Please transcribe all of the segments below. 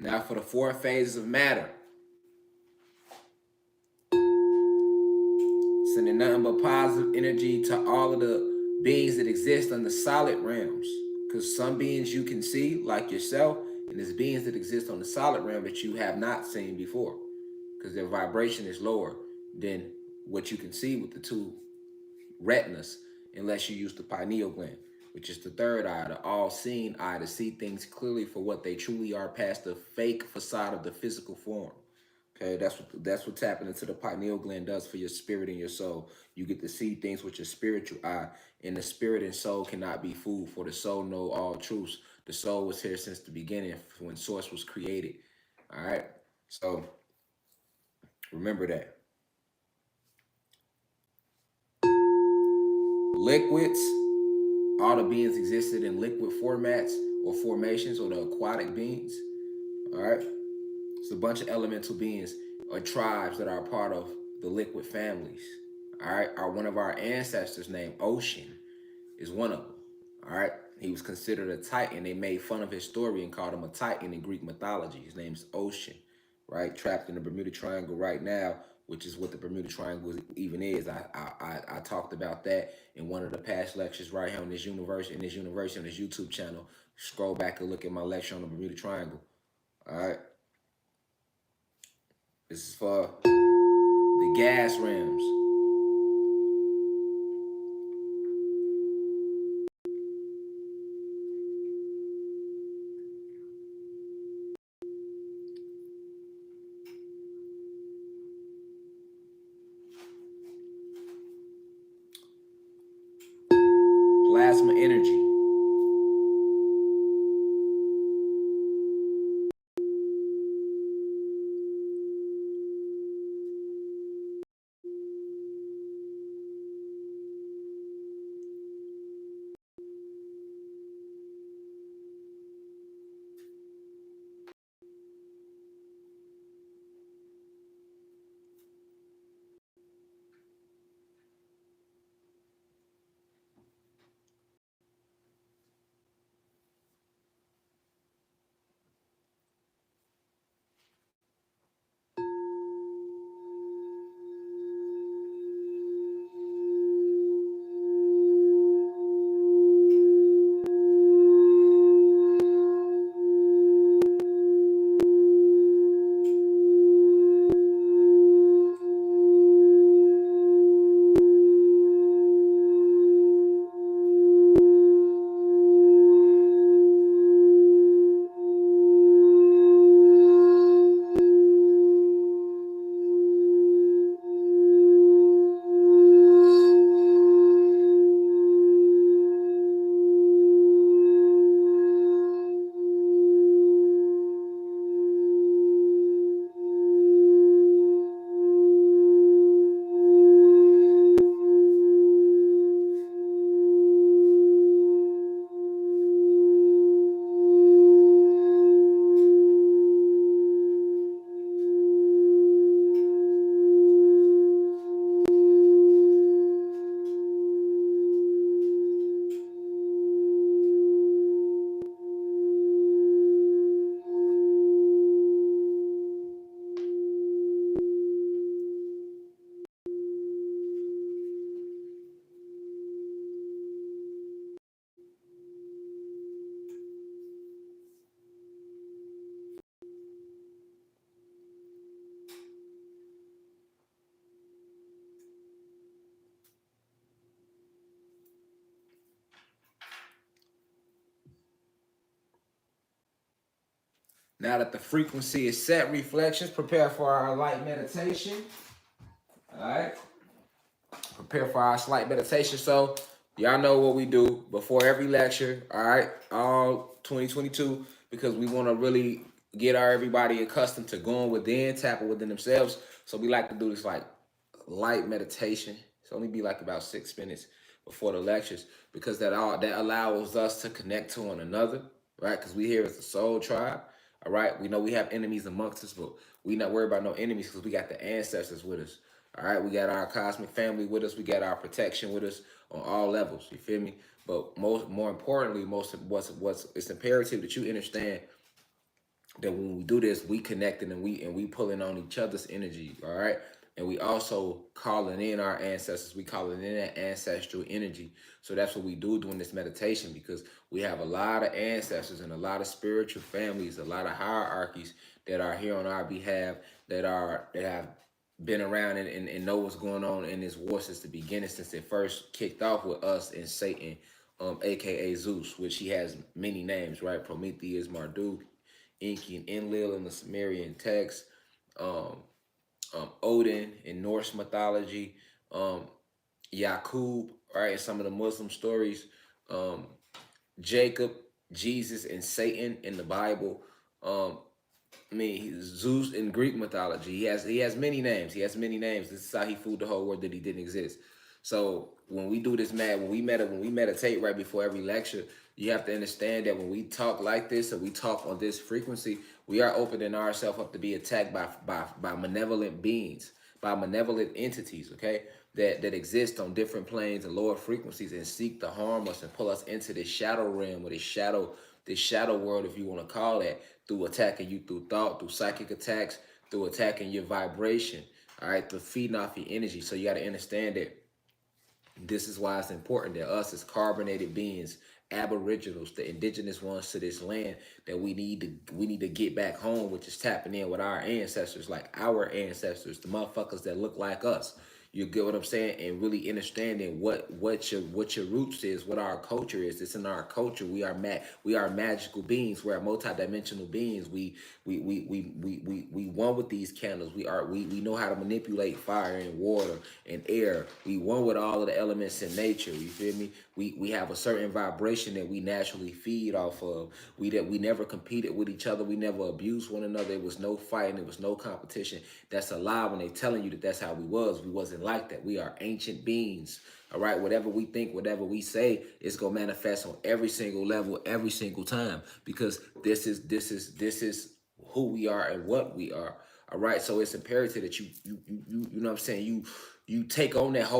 Now for the 4 phases of matter. Sending nothing but positive energy to all of the beings that exist on the solid realms. Because some beings you can see, like yourself, and there's beings that exist on the solid realm that you have not seen before. Because their vibration is lower than what you can see with the 2 retinas, unless you use the pineal gland, which is the 3rd eye, the all-seeing eye, to see things clearly for what they truly are past the fake facade of the physical form. Okay, that's what tapping into the pineal gland does for your spirit and your soul. You get to see things with your spiritual eye, and the spirit and soul cannot be fooled, for the soul know all truths. The soul was here since the beginning, when source was created. All right, so remember that. Liquids, all the beings existed in liquid formats or formations, or the aquatic beings. All right, it's a bunch of elemental beings or tribes that are a part of the liquid families. All right, one of our ancestors named Ocean is one of them. All right, he was considered a titan. They made fun of his story and called him a titan in Greek mythology. His name's Ocean, right? Trapped in the Bermuda Triangle right now, which is what the Bermuda Triangle even is. I talked about that in one of the past lectures right here on this university, on this YouTube channel. Scroll back and look at my lecture on the Bermuda Triangle. All right, this is for the gas realms. Plasma energy. Now that the frequency is set, reflections, prepare for our light meditation. All right. Prepare for our slight meditation. So y'all know what we do before every lecture. All right. All 2022, because we want to really get everybody accustomed to going within, tapping within themselves. So we like to do this like light meditation. It's only be like about 6 minutes before the lectures, because that allows us to connect to one another, right? Because we here as a soul tribe. All right, we know we have enemies amongst us, but we not worried about no enemies because we got the ancestors with us. All right, we got our cosmic family with us. We got our protection with us on all levels. You feel me? But more importantly, what's it's imperative that you understand that when we do this, we connecting and we pulling on each other's energy, all right? And we also calling in our ancestors. We calling in that ancestral energy. So that's what we do during this meditation, because we have a lot of ancestors and a lot of spiritual families, a lot of hierarchies that are here on our behalf, that have been around and know what's going on in this war since the beginning, since it first kicked off with us and Satan, aka Zeus, which he has many names, right? Prometheus, Marduk, Enki, and Enlil in the Sumerian text, um, Odin in Norse mythology, um, Yaqub, right, in some of the Muslim stories, um, Jacob, Jesus, and Satan in the Bible. Um, I mean, Zeus in Greek mythology. He has many names. He has many names. This is how he fooled the whole world that he didn't exist. So when we do this, when we meditate right before every lecture, you have to understand that when we talk like this or we talk on this frequency, we are opening ourselves up to be attacked by malevolent beings, by malevolent entities. Okay, that exist on different planes and lower frequencies and seek to harm us and pull us into this shadow realm or this shadow world, if you want to call that, through attacking you through thought, through psychic attacks, through attacking your vibration, all right, through feeding off your energy. So you got to understand that this is why it's important that us as carbonated beings, aboriginals, the indigenous ones to this land, that we need to get back home, which is tapping in with our ancestors, like our ancestors, the motherfuckers that look like us. You get what I'm saying? And really understanding what your roots is, what our culture is. It's in our culture. We are magical beings. We're multidimensional beings. We one with these candles. We know how to manipulate fire and water and air. We one with all of the elements in nature. You feel me? We have a certain vibration that we naturally feed off of. We never competed with each other. We never abused one another. There was no fighting. There was no competition. That's a lie when they telling you that that's how we was. We wasn't like that. We are ancient beings. All right. Whatever we think, whatever we say, it's gonna manifest on every single level, every single time. Because this is who we are and what we are. All right. So it's imperative that you know what I'm saying, you take on that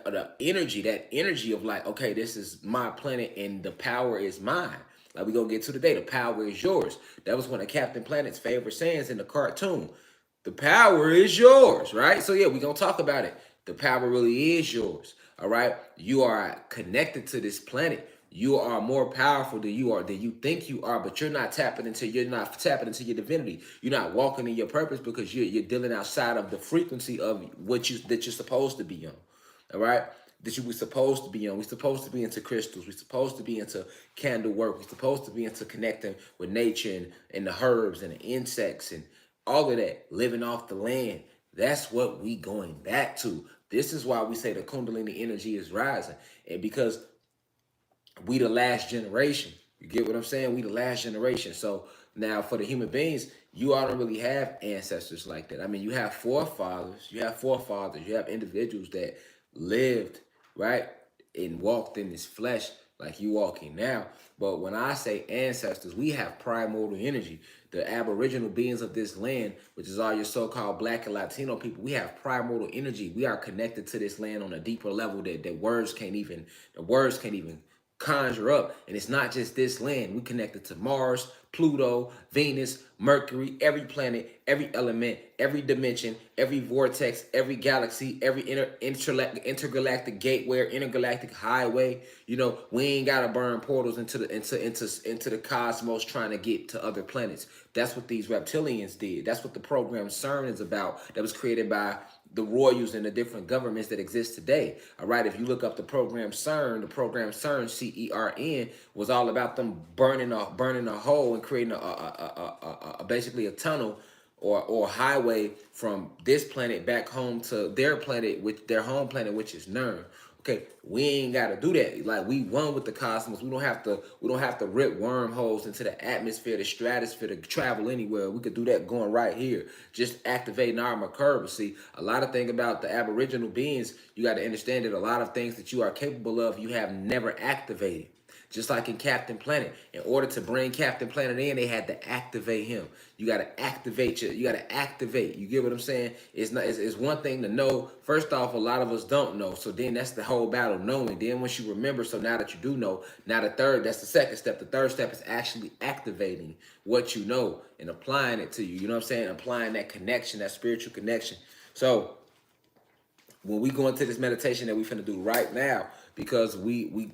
the energy of like, okay, this is my planet and the power is mine. Like we gonna get to today, the power is yours. That was one of Captain Planet's favorite sayings in the cartoon. The power is yours, right? So yeah, we're gonna talk about it. The power really is yours. All right. You are connected to this planet. You are more powerful than you think you are, but you're not tapping into your divinity. You're not walking in your purpose because you're dealing outside of the frequency of that you're supposed to be on. All right. That you were supposed to be on. We're supposed to be into crystals. We're supposed to be into candle work. We're supposed to be into connecting with nature and the herbs and the insects and all of that, living off the land. That's what we going back to. This is why we say the Kundalini energy is rising. And because we the last generation. You get what I'm saying? We the last generation. So now for the human beings, you all don't really have ancestors like that. I mean, you have forefathers. You have individuals that lived, right, and walked in this flesh like you walking now. But when I say ancestors, we have primordial energy. The aboriginal beings of this land, which is all your so-called black and Latino people, we have primordial energy. We are connected to this land on a deeper level that words can't even conjure up. And it's not just this land. We connected to Mars, Pluto, Venus, Mercury, every planet, every element, every dimension, every vortex, every galaxy, every intergalactic gateway, intergalactic highway. You know, we ain't gotta burn portals into the cosmos trying to get to other planets. That's what these reptilians did. That's what the program CERN is about. That was created by the royals and the different governments that exist today. All right, if you look up the program CERN, CERN, was all about them burning a hole and creating basically a tunnel or highway from this planet back home to their planet, which their home planet, which is Nern. Okay, we ain't gotta do that. Like we one with the cosmos. We don't have to rip wormholes into the atmosphere, the stratosphere to travel anywhere. We could do that going right here. Just activating our Merkaba. See, a lot of thing about the aboriginal beings, you got to understand that a lot of things that you are capable of, you have never activated. Just like in Captain Planet, in order to bring Captain Planet in, they had to activate him. You got to activate you got to activate. You get what I'm saying? It's not. It's one thing to know. First off, a lot of us don't know. So then that's the whole battle, knowing. Then once you remember, so now that you do know, now that's the second step. The third step is actually activating what you know and applying it to you. You know what I'm saying? Applying that connection, that spiritual connection. So when we go into this meditation that we finna do right now, because we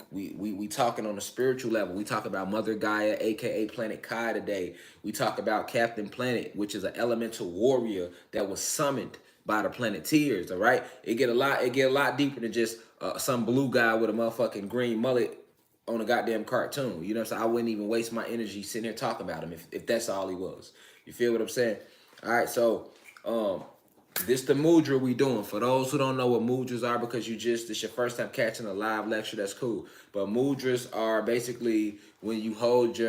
talking on a spiritual level. We talk about Mother Gaia, aka Planet Kai today. We talk about Captain Planet, which is an elemental warrior that was summoned by the Planeteers. All right, it get a lot deeper than just some blue guy with a motherfucking green mullet on a goddamn cartoon. You know what I'm saying? I wouldn't even waste my energy sitting here talking about him if that's all he was. You feel what I'm saying? All right, so this the mudra we doing. For those who don't know what mudras are, because this your first time catching a live lecture, that's cool. But mudras are basically when you hold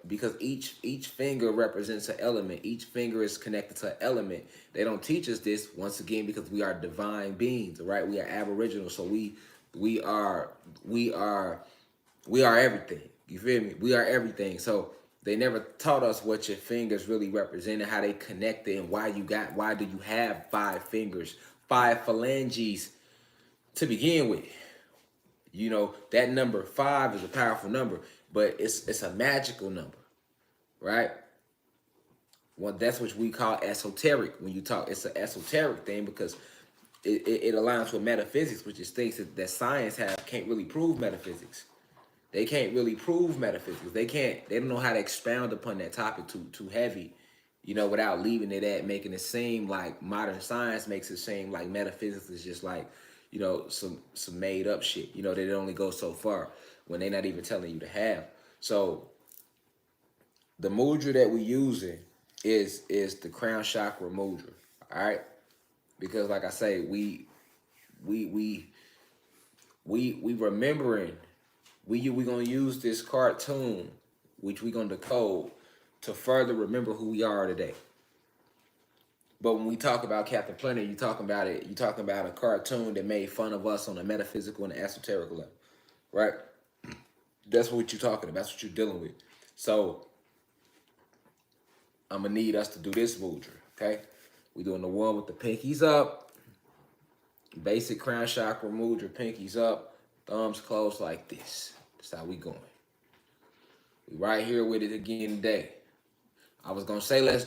because each finger represents an element. Each finger is connected to an element. They don't teach us this, once again, because we are divine beings, right? We are aboriginal, so we are everything. You feel me? We are everything. So they never taught us what your fingers really represented, how they connected, and why do you have 5 fingers, 5 phalanges to begin with. You know, that number 5 is a powerful number, but it's a magical number, right? Well, that's what we call esoteric. When you talk, it's an esoteric thing because it aligns with metaphysics, which is things that science can't really prove metaphysics. They can't really prove metaphysics. They don't know how to expound upon that topic too heavy, you know, without leaving it at making it seem like modern science makes it seem like metaphysics is just like, you know, some made up shit. You know, that it only goes so far when they're not even telling you to have. So the mudra that we're using is the crown chakra mudra. All right, because like I say, we remembering. We gonna use this cartoon, which we gonna decode, to further remember who we are today. But when we talk about Captain Planet, you're talking about a cartoon that made fun of us on a metaphysical and esoteric level, right? That's what you're talking about. That's what you're dealing with. So I'm gonna need us to do this mudra, okay? We're doing the one with the pinkies up, basic crown chakra mudra, pinkies up, thumbs closed like this. That's how we going. We right here with it again today. I was gonna say let's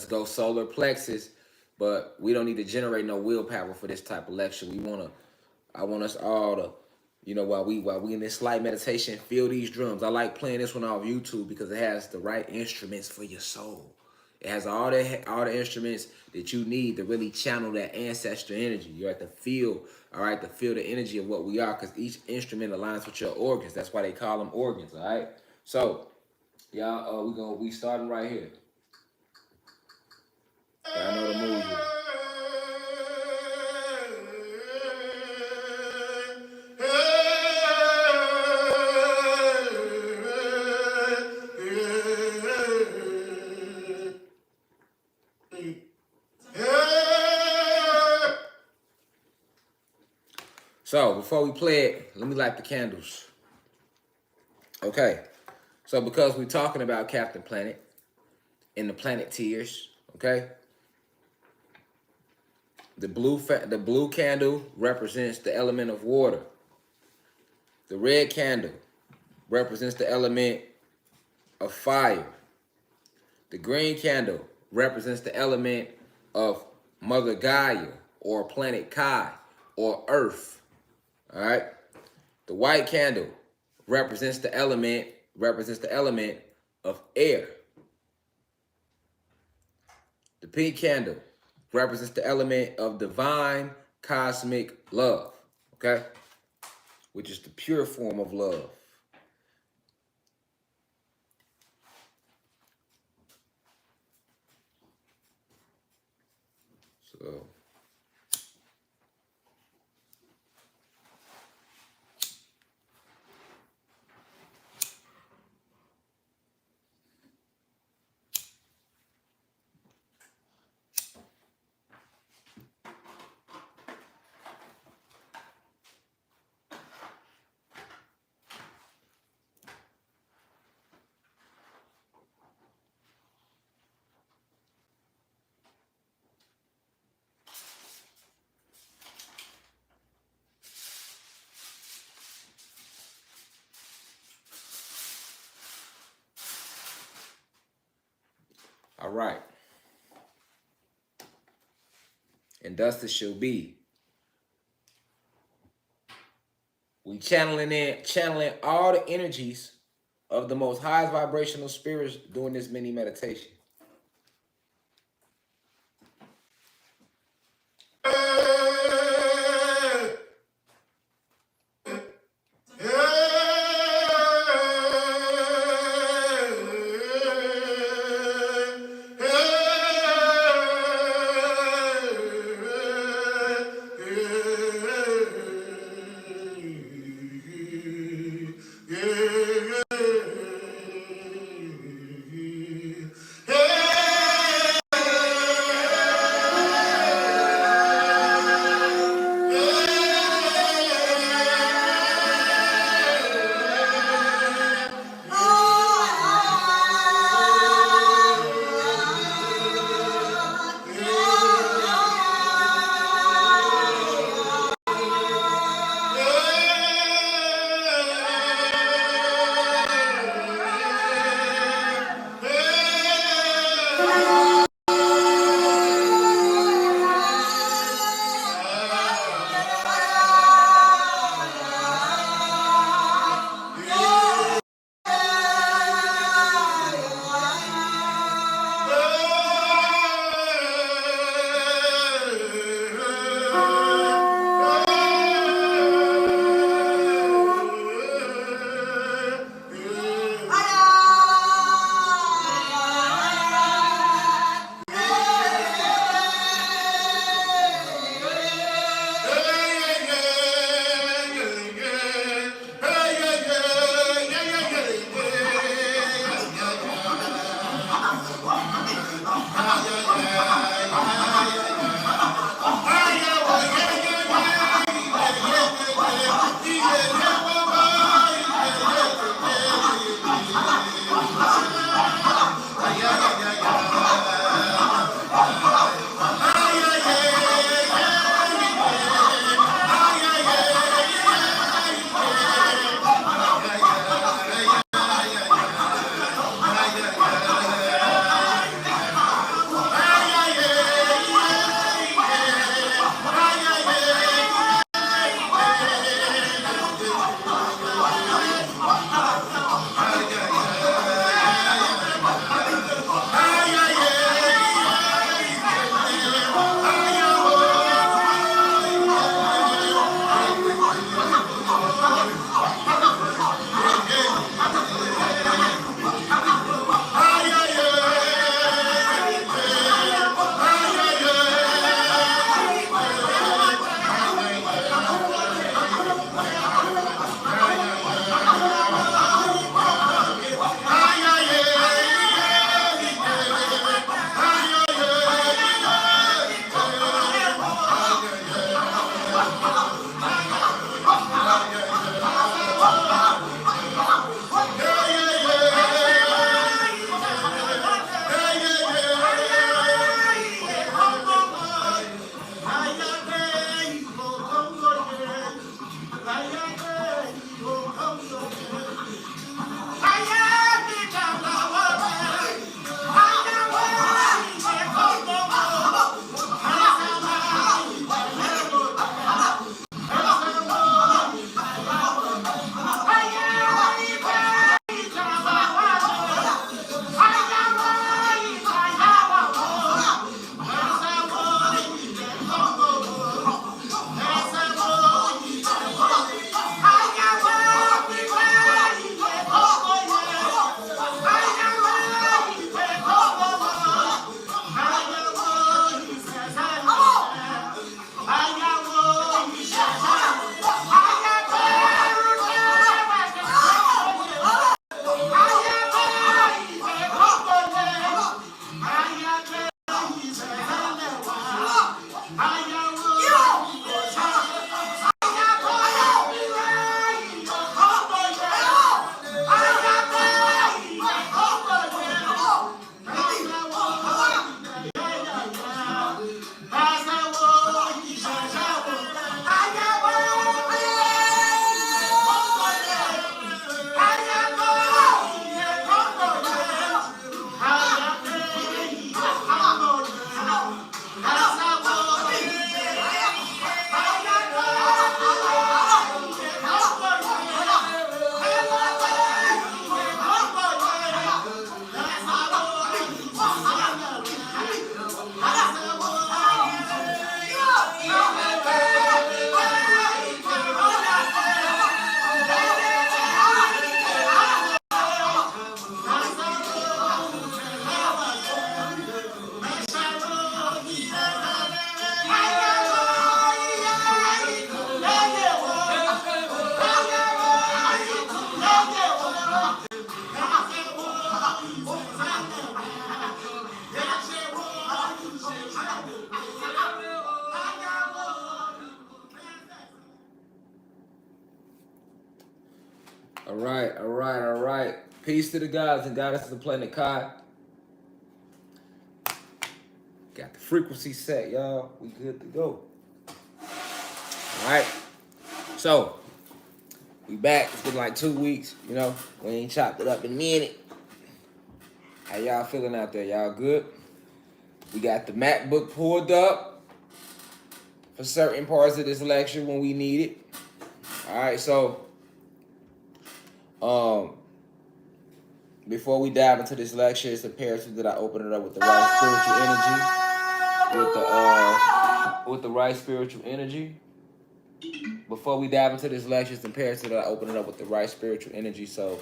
go solar plexus, but we don't need to generate no willpower for this type of lecture. I want us all to, you know, while we in this slight meditation, feel these drums. I like playing this one off YouTube because it has the right instruments for your soul. It has all the instruments that you need to really channel that ancestor energy. You have to feel, all right, to feel the energy of what we are, because each instrument aligns with your organs. That's why they call them organs, all right? So, y'all, we starting right here. Y'all know the move here. So before we play it, let me light the candles. Okay. So because we're talking about Captain Planet and the Planeteers, okay? The blue candle represents the element of water. The red candle represents the element of fire. The green candle represents the element of Mother Gaia or Planet Kai or Earth. All right. The white candle represents the element of air. The pink candle represents the element of divine cosmic love, okay? Which is the pure form of love. So All right. And thus it shall be. We channeling all the energies of the most highest vibrational spirits during this mini meditation. All right, all right, all right. Peace to the gods and goddesses of planet Kai. Got the frequency set, y'all. We good to go. All right. So, we back. It's been like 2 weeks, you know. We ain't chopped it up in a minute. How y'all feeling out there? Y'all good? We got the MacBook pulled up for certain parts of this lecture when we need it. All right, so before we dive into this lecture, it's imperative that I open it up with the right spiritual energy. With the right spiritual energy. Before we dive into this lecture, it's imperative that I open it up with the right spiritual energy. So,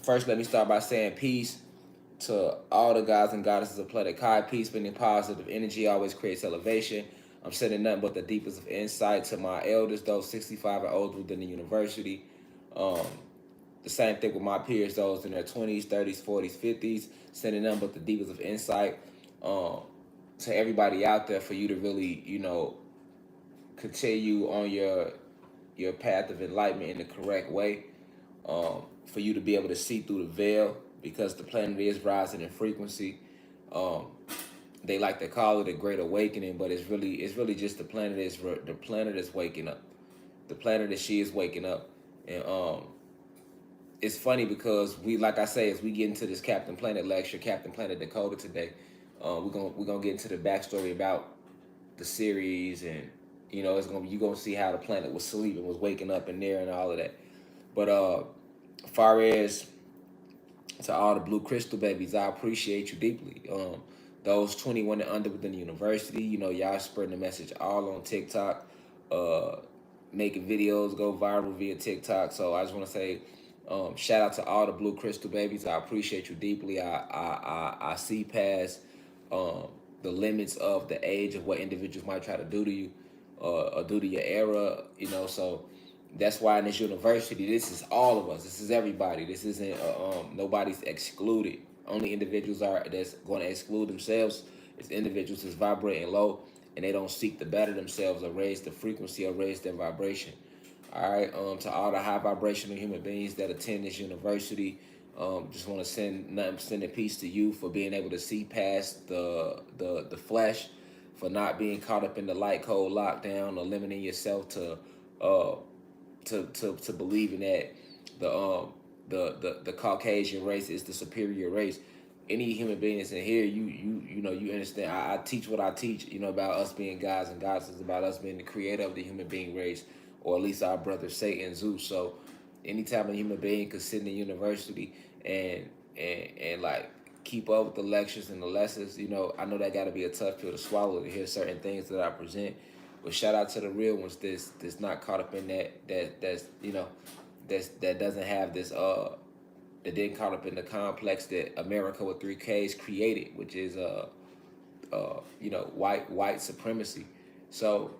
first, let me start by saying peace to all the gods and goddesses of planet Kai. Peace, meaning positive energy, always creates elevation. I'm sending nothing but the deepest of insight to my elders, those 65 and older within the university. The same thing with my peers, those in their 20s, 30s, 40s, 50s, sending nothing but the deepest of insight to everybody out there for you to really, continue on your path of enlightenment in the correct way. For you to be able to see through the veil, because the planet is rising in frequency. They like to call it a great awakening, but it's really just the planet is waking up. The planet is she is waking up, and it's funny because like I say, as we get into this Captain Planet lecture, Captain Planet Dakota today, we're gonna get into the backstory about the series, and you're gonna see how the planet was sleeping, was waking up in there, and all of that. But as far as to all the blue crystal babies, I appreciate you deeply. Those 21 and under within the university, y'all spreading the message all on TikTok, making videos go viral via TikTok. So I just want to say, shout out to all the blue crystal babies. I appreciate you deeply. I see past the limits of the age of what individuals might try to do to you or do to your era. So that's why in this university, this is all of us. This is everybody. This isn't nobody's excluded. Only individuals that's going to exclude themselves is individuals that's vibrating low and they don't seek to better themselves or raise the frequency or raise their vibration. All right. To all the high vibrational human beings that attend this university, just want to send a peace to you for being able to see past the flesh, for not being caught up in the light code lockdown or limiting yourself to believing that the Caucasian race is the superior race. Any human being that's in here, you understand. I teach what I teach, about us being gods and goddesses, about us being the creator of the human being race, or at least our brother Satan, Zeus. So anytime a human being could sit in the university and like keep up with the lectures and the lessons, I know that got to be a tough pill to swallow to hear certain things that I present. But shout out to the real ones that's not caught up in that doesn't have this that didn't caught up in the complex that America with 3Ks created, which is white supremacy. So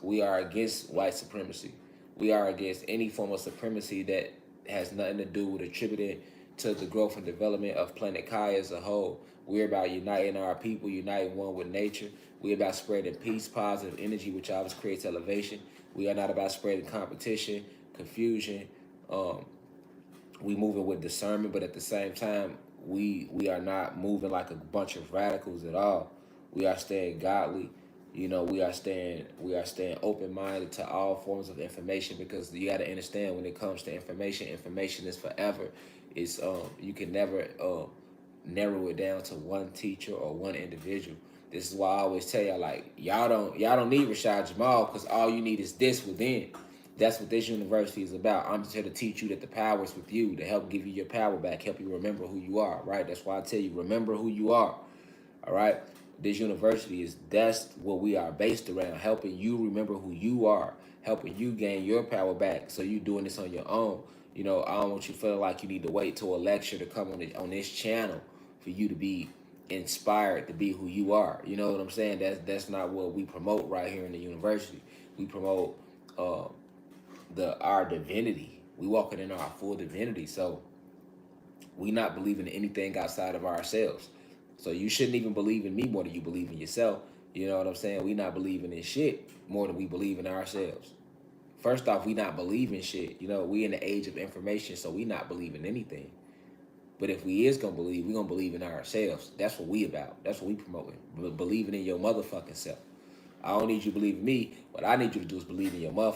we are against white supremacy. We are against any form of supremacy that has nothing to do with attributing to the growth and development of planet Kai as a whole. We're about uniting our people, uniting one with nature. We're about spreading peace, positive energy, which always creates elevation. We are not about spreading competition, confusion. We moving with discernment, but at the same time, we are not moving like a bunch of radicals at all. We are staying godly. We are staying open-minded to all forms of information, because you got to understand, when it comes to information is forever. It's you can never narrow it down to one teacher or one individual. This is why I always tell y'all, like, y'all don't need Rashad Jamal, because all you need is this within. That's what this university is about. I'm just here to teach you that the power is with you, to help give you your power back, help you remember who you are, right? That's why I tell you, remember who you are, all right? This university that's what we are based around, helping you remember who you are, helping you gain your power back, so you doing this on your own. I don't want you feeling like you need to wait till a lecture to come on this channel for you to be inspired to be who you are. You know what I'm saying? That's not what we promote right here in the university. We promote our divinity. We walking in our full divinity. So we not believing in anything outside of ourselves. So you shouldn't even believe in me more than you believe in yourself. You know what I'm saying? We not believing in shit more than we believe in ourselves. First off, we not believing shit. You know, we in the age of information, so we not believing anything. But if we is gonna believe, we gonna believe in ourselves. That's what we about. That's what we promoting. Believing in your motherfucking self. I don't need you to believe in me. What I need you to do is believe in your motherfucking